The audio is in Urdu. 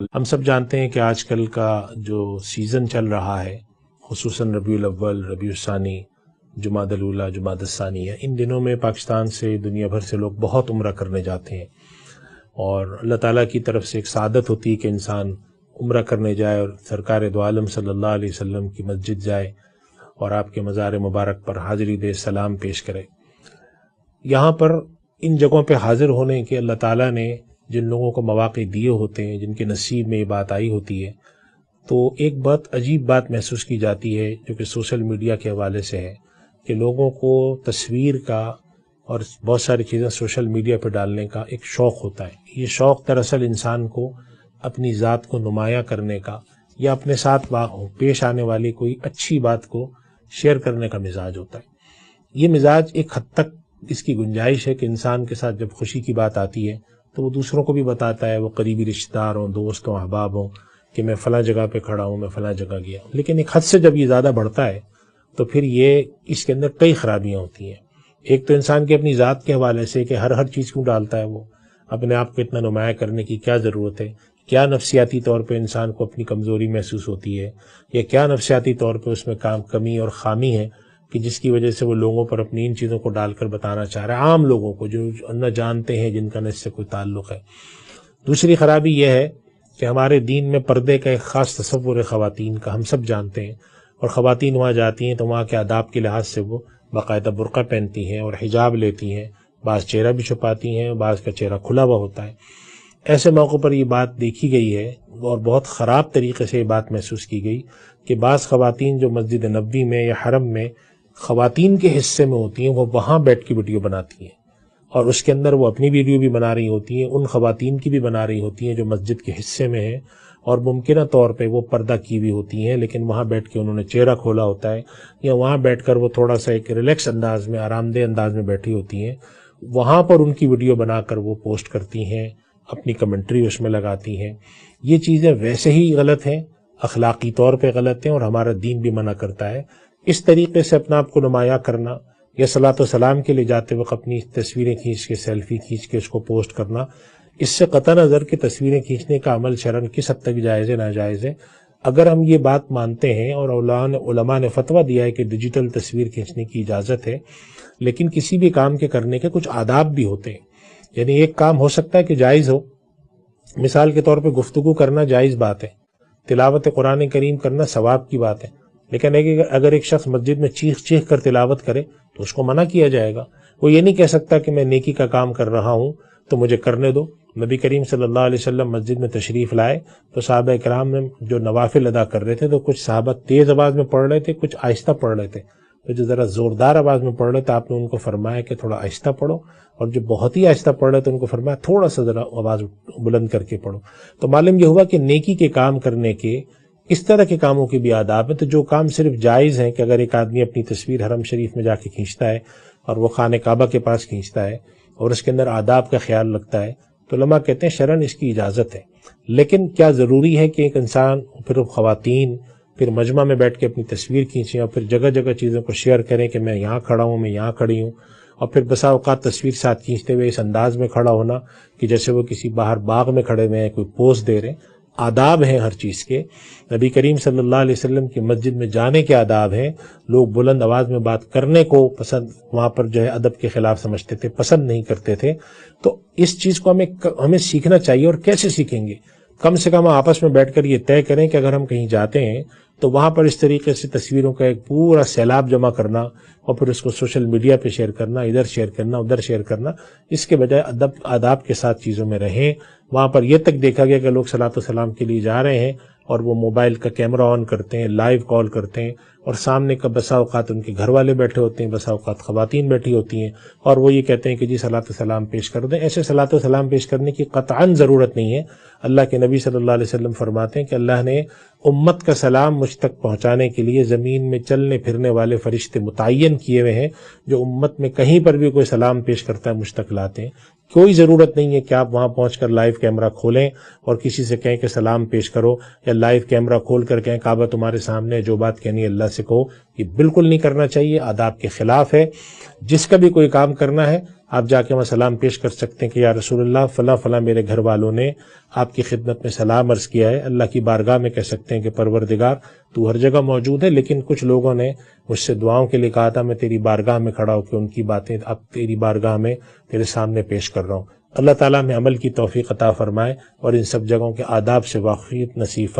ہم سب جانتے ہیں کہ آج کل کا جو سیزن چل رہا ہے، خصوصاً ربیع الاول، ربیع الثانی، جمادی الاولیٰ، جمادی الثانیہ، ان دنوں میں پاکستان سے دنیا بھر سے لوگ بہت عمرہ کرنے جاتے ہیں، اور اللہ تعالیٰ کی طرف سے ایک سعادت ہوتی ہے کہ انسان عمرہ کرنے جائے اور سرکار دو عالم صلی اللہ علیہ وسلم کی مسجد جائے اور آپ کے مزار مبارک پر حاضری دے، سلام پیش کرے۔ یہاں پر ان جگہوں پہ حاضر ہونے کے اللہ تعالیٰ نے جن لوگوں کو مواقع دیے ہوتے ہیں، جن کے نصیب میں یہ بات آئی ہوتی ہے، تو ایک بات عجیب بات محسوس کی جاتی ہے جو کہ سوشل میڈیا کے حوالے سے ہے کہ لوگوں کو تصویر کا اور بہت ساری چیزیں سوشل میڈیا پہ ڈالنے کا ایک شوق ہوتا ہے۔ یہ شوق دراصل انسان کو اپنی ذات کو نمایاں کرنے کا یا اپنے ساتھ پیش آنے والی کوئی اچھی بات کو شیئر کرنے کا مزاج ہوتا ہے۔ یہ مزاج ایک حد تک اس کی گنجائش ہے کہ انسان کے ساتھ جب خوشی کی بات آتی ہے تو وہ دوسروں کو بھی بتاتا ہے، وہ قریبی رشتہ دار ہوں، دوست ہوں، احباب ہوں، کہ میں فلاں جگہ پہ کھڑا ہوں، میں فلاں جگہ گیا ہوں۔ لیکن ایک حد سے جب یہ زیادہ بڑھتا ہے تو پھر یہ اس کے اندر کئی خرابیاں ہوتی ہیں۔ ایک تو انسان کی اپنی ذات کے حوالے سے کہ ہر چیز کیوں ڈالتا ہے، وہ اپنے آپ کو اتنا نمایاں کرنے کی کیا ضرورت ہے؟ کیا نفسیاتی طور پہ انسان کو اپنی کمزوری محسوس ہوتی ہے، یا کیا نفسیاتی طور پہ اس میں کمی اور خامی ہے کہ جس کی وجہ سے وہ لوگوں پر اپنی ان چیزوں کو ڈال کر بتانا چاہ رہا ہے، عام لوگوں کو جو نہ جانتے ہیں، جن کا نہ اس سے کوئی تعلق ہے۔ دوسری خرابی یہ ہے کہ ہمارے دین میں پردے کا ایک خاص تصور ہے خواتین کا، ہم سب جانتے ہیں، اور خواتین وہاں جاتی ہیں تو وہاں کے آداب کے لحاظ سے وہ باقاعدہ برقع پہنتی ہیں اور حجاب لیتی ہیں، بعض چہرہ بھی چھپاتی ہیں، بعض کا چہرہ کھلا ہوا ہوتا ہے۔ ایسے موقع پر یہ بات دیکھی گئی ہے اور بہت خراب طریقے سے یہ بات محسوس کی گئی کہ بعض خواتین جو مسجد نبوی میں یا حرم میں خواتین کے حصے میں ہوتی ہیں، وہ وہاں بیٹھ کے ویڈیو بناتی ہیں، اور اس کے اندر وہ اپنی ویڈیو بھی بنا رہی ہوتی ہیں، ان خواتین کی بھی بنا رہی ہوتی ہیں جو مسجد کے حصے میں ہیں، اور ممکنہ طور پہ وہ پردہ کی ہوئی ہوتی ہیں، لیکن وہاں بیٹھ کے انہوں نے چہرہ کھولا ہوتا ہے، یا وہاں بیٹھ کر وہ تھوڑا سا ایک ریلیکس انداز میں، آرام دہ انداز میں بیٹھی ہوتی ہیں۔ وہاں پر ان کی ویڈیو بنا کر وہ پوسٹ کرتی ہیں، اپنی کمنٹری اس میں لگاتی ہیں۔ یہ چیزیں ویسے ہی غلط ہیں، اخلاقی طور پہ غلط ہیں، اور ہمارا دین بھی منع کرتا ہے۔ اس طریقے سے اپنا آپ کو نمایاں کرنا یا صلاۃ و سلام کے لیے جاتے وقت اپنی تصویریں کھینچ کے، سیلفی کھینچ کے اس کو پوسٹ کرنا، اس سے قطع نظر کہ تصویریں کھینچنے کا عمل شرعاً کس حد تک جائز ہے ناجائز ہے۔ اگر ہم یہ بات مانتے ہیں، اور علماء نے فتویٰ دیا ہے کہ ڈیجیٹل تصویر کھینچنے کی اجازت ہے، لیکن کسی بھی کام کے کرنے کے کچھ آداب بھی ہوتے ہیں۔ یعنی ایک کام ہو سکتا ہے کہ جائز ہو، مثال کے طور پہ گفتگو کرنا جائز بات ہے، تلاوت قرآن کریم کرنا ثواب کی بات ہے، لیکن اگر ایک شخص مسجد میں چیخ چیخ کر تلاوت کرے تو اس کو منع کیا جائے گا۔ وہ یہ نہیں کہہ سکتا کہ میں نیکی کا کام کر رہا ہوں تو مجھے کرنے دو۔ نبی کریم صلی اللہ علیہ وسلم مسجد میں تشریف لائے تو صحابہ کرام میں جو نوافل ادا کر رہے تھے تو کچھ صحابہ تیز آواز میں پڑھ رہے تھے، کچھ آہستہ پڑھ رہے تھے، تو جو ذرا زوردار آواز میں پڑھ رہے تھے آپ نے ان کو فرمایا کہ تھوڑا آہستہ پڑھو، اور جو بہت ہی آہستہ پڑھ رہے تھے ان کو فرمایا تھوڑا سا ذرا آواز بلند کر کے پڑھو۔ تو معلوم یہ ہوا کہ نیکی کے کام کرنے کے اس طرح کے کاموں کے بھی آداب ہیں۔ تو جو کام صرف جائز ہیں کہ اگر ایک آدمی اپنی تصویر حرم شریف میں جا کے کھینچتا ہے اور وہ خانہ کعبہ کے پاس کھینچتا ہے اور اس کے اندر آداب کا خیال رکھتا ہے، تو علماء کہتے ہیں شرعاً اس کی اجازت ہے۔ لیکن کیا ضروری ہے کہ ایک انسان، پھر خواتین، پھر مجمع میں بیٹھ کے اپنی تصویر کھینچیں اور پھر جگہ جگہ چیزوں کو شیئر کریں کہ میں یہاں کھڑا ہوں، میں یہاں کھڑی ہوں، اور پھر بسا اوقات تصویر ساتھ کھینچتے ہوئے اس انداز میں کھڑا ہونا کہ جیسے وہ کسی باہر باغ میں کھڑے ہوئے ہیں، کوئی پوز دے رہے ہیں۔ آداب ہیں ہر چیز کے، نبی کریم صلی اللہ علیہ وسلم کی مسجد میں جانے کے آداب ہیں۔ لوگ بلند آواز میں بات کرنے کو پسند، وہاں پر جو ہے ادب کے خلاف سمجھتے تھے، پسند نہیں کرتے تھے۔ تو اس چیز کو ہمیں سیکھنا چاہیے، اور کیسے سیکھیں گے؟ کم سے کم آپس میں بیٹھ کر یہ طے کریں کہ اگر ہم کہیں جاتے ہیں تو وہاں پر اس طریقے سے تصویروں کا ایک پورا سیلاب جمع کرنا اور پھر اس کو سوشل میڈیا پہ شیئر کرنا، ادھر شیئر کرنا، ادھر شیئر کرنا، اس کے بجائے آداب کے ساتھ چیزوں میں رہیں۔ وہاں پر یہ تک دیکھا گیا کہ لوگ صلاۃ و سلام کے لیے جا رہے ہیں اور وہ موبائل کا کیمرہ آن کرتے ہیں، لائیو کال کرتے ہیں، اور سامنے کا بسا اوقات ان کے گھر والے بیٹھے ہوتے ہیں، بسا اوقات خواتین بیٹھی ہوتی ہیں، اور وہ یہ کہتے ہیں کہ جی صلاۃ و سلام پیش کر دیں۔ ایسے صلاۃ و سلام پیش کرنے کی قطعاً ضرورت نہیں ہے۔ اللہ کے نبی صلی اللہ علیہ وسلم فرماتے ہیں کہ اللہ نے امت کا سلام مجھ تک پہنچانے کے لیے زمین میں چلنے پھرنے والے فرشتے متعین کیے ہوئے ہیں، جو امت میں کہیں پر بھی کوئی سلام پیش کرتا ہے مجھ تک لاتے ہیں۔ کوئی ضرورت نہیں ہے کہ آپ وہاں پہنچ کر لائیو کیمرہ کھولیں اور کسی سے کہیں کہ سلام پیش کرو، یا لائیو کیمرہ کھول کر کہیں کعبہ تمہارے سامنے ہے، جو بات کہنی ہے اللہ سے کہو۔ یہ بالکل نہیں کرنا چاہیے، آداب کے خلاف ہے۔ جس کا بھی کوئی کام کرنا ہے آپ جا کے وہاں سلام پیش کر سکتے ہیں کہ یا رسول اللہ فلاں فلاں میرے گھر والوں نے آپ کی خدمت میں سلام عرض کیا ہے. اللہ کی بارگاہ میں کہہ سکتے ہیں کہ پروردگار تو ہر جگہ موجود ہے، لیکن کچھ لوگوں نے مجھ سے دعاؤں کے لیے کہا تھا، میں تیری بارگاہ میں کھڑا ہو کے ان کی باتیں اب تیری بارگاہ میں تیرے سامنے پیش کر رہا ہوں. اللہ تعالیٰ میں عمل کی توفیق عطا فرمائے اور ان سب جگہوں کے آداب سے واقفیت نصیب فرمائے.